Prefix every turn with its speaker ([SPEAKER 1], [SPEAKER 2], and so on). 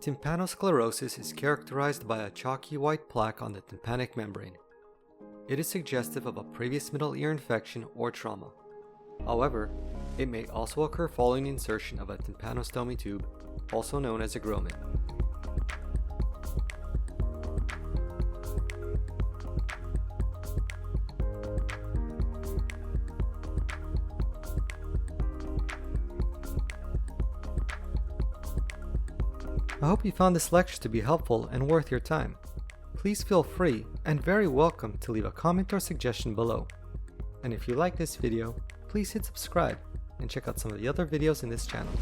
[SPEAKER 1] Tympanosclerosis is characterized by a chalky white plaque on the tympanic membrane. It is suggestive of a previous middle ear infection or trauma. However, it may also occur following the insertion of a tympanostomy tube, also known as a grommet. I hope you found this lecture to be helpful and worth your time. Please feel free and very welcome to leave a comment or suggestion below. And if you like this video, please hit subscribe and check out some of the other videos in this channel.